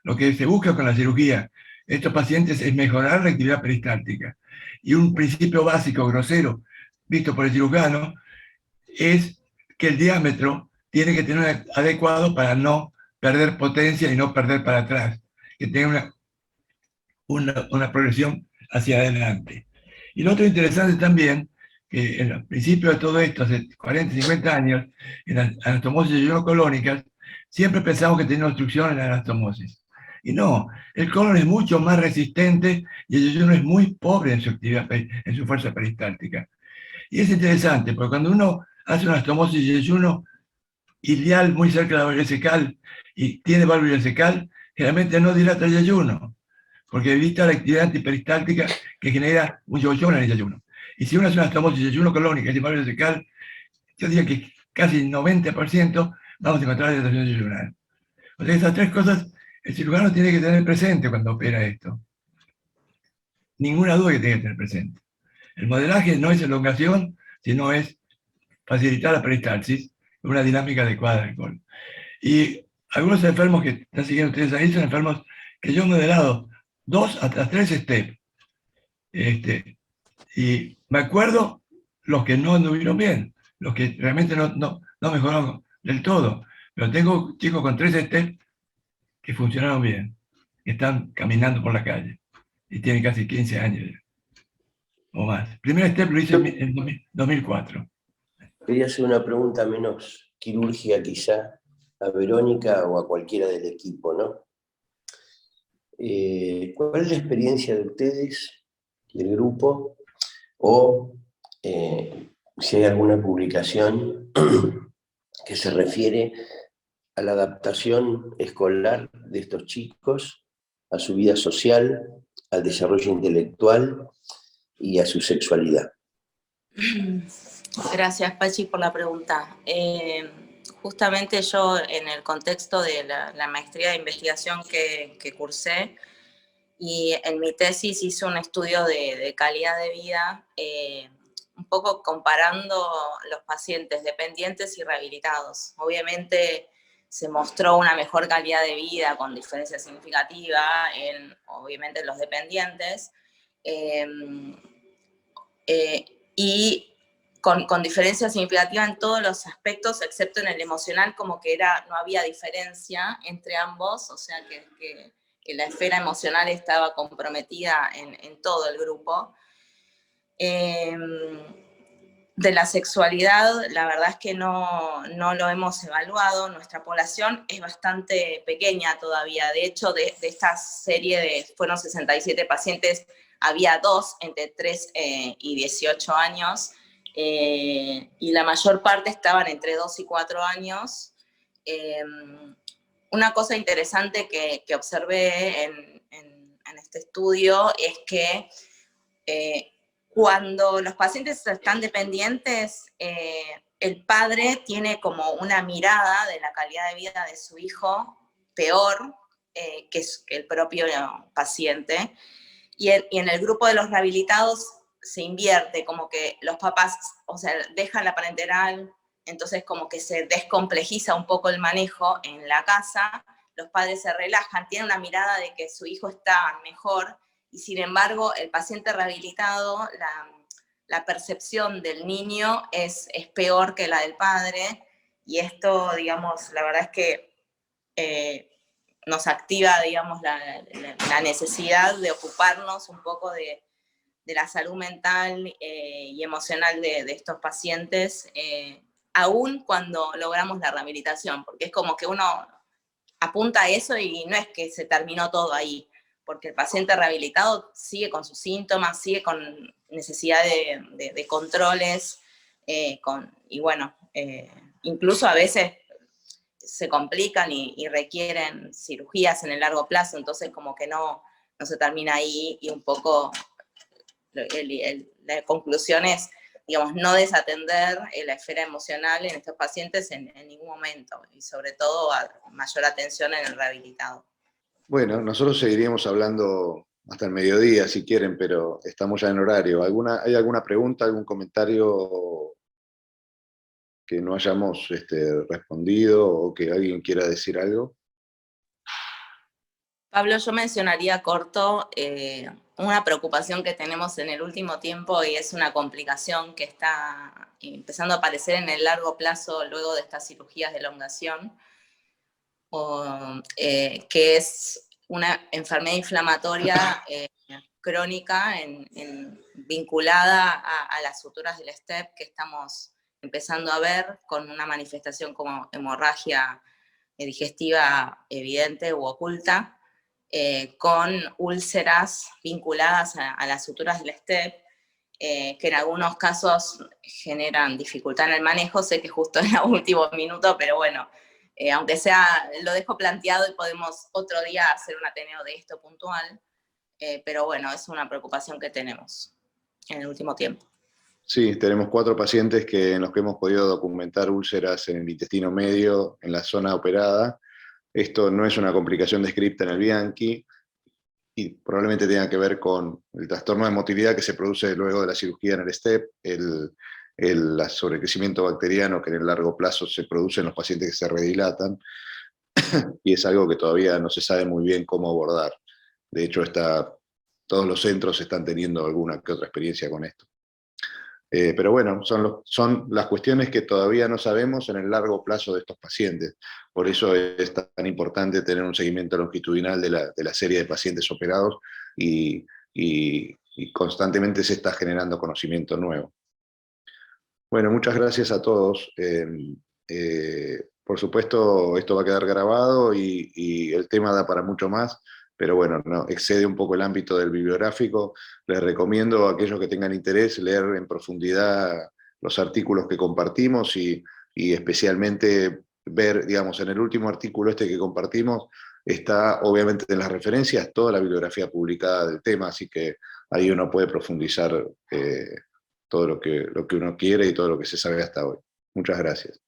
Lo que se busca con la cirugía de estos pacientes es mejorar la actividad peristáltica. Y un principio básico, grosero, visto por el cirujano es que el diámetro tiene que tener adecuado para no perder potencia y no perder para atrás, que tenga una progresión hacia adelante. Y lo otro interesante también, que en el principio de todo esto, hace 40, 50 años, en las anastomosis yeyuno-colónicas, siempre pensamos que tenía obstrucción en la anastomosis. Y no, el colon es mucho más resistente y el yeyuno es muy pobre en su actividad, en su fuerza peristáltica. Y es interesante, porque cuando uno hace una anastomosis yeyuno ilial muy cerca de la válvula cecal y tiene válvula cecal, generalmente no dilata el yeyuno, porque evita la actividad antiperistáltica que genera un yoyón en el yeyuno. Y si uno hace una anastomosis yeyuno-colónica y válvula cecal, yo diría que casi el 90% vamos a encontrar dilatación yeyunal. O sea, esas tres cosas el cirujano tiene que tener presente cuando opera esto. Ninguna duda que tiene que tener presente. El modelaje no es elongación, sino es facilitar la peristalsis, una dinámica adecuada del colon. Y algunos enfermos que están siguiendo ustedes ahí son enfermos que yo he modelado 2 hasta 3 steps. Y me acuerdo los que no anduvieron bien, los que realmente no mejoraron del todo. Pero tengo chicos con 3 steps que funcionaron bien, que están caminando por la calle y tienen casi 15 años o más. El primer step lo hice en 2004. Quería hacer una pregunta menos quirúrgica quizá a Verónica o a cualquiera del equipo, ¿no? ¿Cuál es la experiencia de ustedes, del grupo, o si hay alguna publicación que se refiere a la adaptación escolar de estos chicos, a su vida social, al desarrollo intelectual y a su sexualidad? Gracias, Pachi, por la pregunta. Justamente yo, en el contexto de la maestría de investigación que cursé, y en mi tesis hice un estudio de calidad de vida, un poco comparando los pacientes dependientes y rehabilitados. Obviamente se mostró una mejor calidad de vida con diferencia significativa en, obviamente, los dependientes, y con diferencia significativa en todos los aspectos, excepto en el emocional, como que no había diferencia entre ambos, o sea que la esfera emocional estaba comprometida en todo el grupo. De la sexualidad, la verdad es que no lo hemos evaluado. Nuestra población es bastante pequeña todavía. De hecho, de esta serie fueron 67 pacientes, había 2 entre 3 y 18 años, y la mayor parte estaban entre 2 y 4 años. Una cosa interesante que observé en este estudio es que cuando los pacientes están dependientes, el padre tiene como una mirada de la calidad de vida de su hijo peor que el propio paciente. Y en el grupo de los rehabilitados se invierte, como que los papás, o sea, dejan la parenteral, entonces como que se descomplejiza un poco el manejo en la casa, los padres se relajan, tienen una mirada de que su hijo está mejor, y sin embargo el paciente rehabilitado, la percepción del niño es peor que la del padre, y esto, digamos, la verdad es que nos activa, digamos, la necesidad de ocuparnos un poco de la salud mental y emocional de estos pacientes, aún cuando logramos la rehabilitación, porque es como que uno apunta a eso y no es que se terminó todo ahí, porque el paciente rehabilitado sigue con sus síntomas, sigue con necesidad de controles, y bueno, incluso a veces se complican y requieren cirugías en el largo plazo, entonces como que no se termina ahí, y un poco la conclusión es, digamos, no desatender la esfera emocional en estos pacientes en ningún momento, y sobre todo mayor atención en el rehabilitado. Bueno, nosotros seguiríamos hablando hasta el mediodía si quieren, pero estamos ya en horario. ¿Hay alguna pregunta, algún comentario que no hayamos respondido, o que alguien quiera decir algo? Pablo, yo mencionaría corto una preocupación que tenemos en el último tiempo y es una complicación que está empezando a aparecer en el largo plazo luego de estas cirugías de elongación, que es una enfermedad inflamatoria crónica vinculada a las suturas del STEP que estamos empezando a ver con una manifestación como hemorragia digestiva evidente u oculta, con úlceras vinculadas a las suturas del STEP, que en algunos casos generan dificultad en el manejo. Sé que justo en el último minuto, pero bueno, aunque sea, lo dejo planteado y podemos otro día hacer un ateneo de esto puntual, pero bueno, es una preocupación que tenemos en el último tiempo. Sí, tenemos 4 pacientes en los que hemos podido documentar úlceras en el intestino medio, en la zona operada. Esto no es una complicación descripta en el Bianchi y probablemente tenga que ver con el trastorno de motilidad que se produce luego de la cirugía en el STEP, el sobrecrecimiento bacteriano que en el largo plazo se produce en los pacientes que se redilatan, y es algo que todavía no se sabe muy bien cómo abordar. De hecho, todos los centros están teniendo alguna que otra experiencia con esto. Pero bueno, son las cuestiones que todavía no sabemos en el largo plazo de estos pacientes. Por eso es tan importante tener un seguimiento longitudinal de la serie de pacientes operados y constantemente se está generando conocimiento nuevo. Bueno, muchas gracias a todos. Por supuesto, esto va a quedar grabado y el tema da para mucho más, pero bueno, no, excede un poco el ámbito del bibliográfico. Les recomiendo a aquellos que tengan interés leer en profundidad los artículos que compartimos y especialmente ver, digamos, en el último artículo que compartimos, está obviamente en las referencias toda la bibliografía publicada del tema, así que ahí uno puede profundizar todo lo que uno quiere y todo lo que se sabe hasta hoy. Muchas gracias.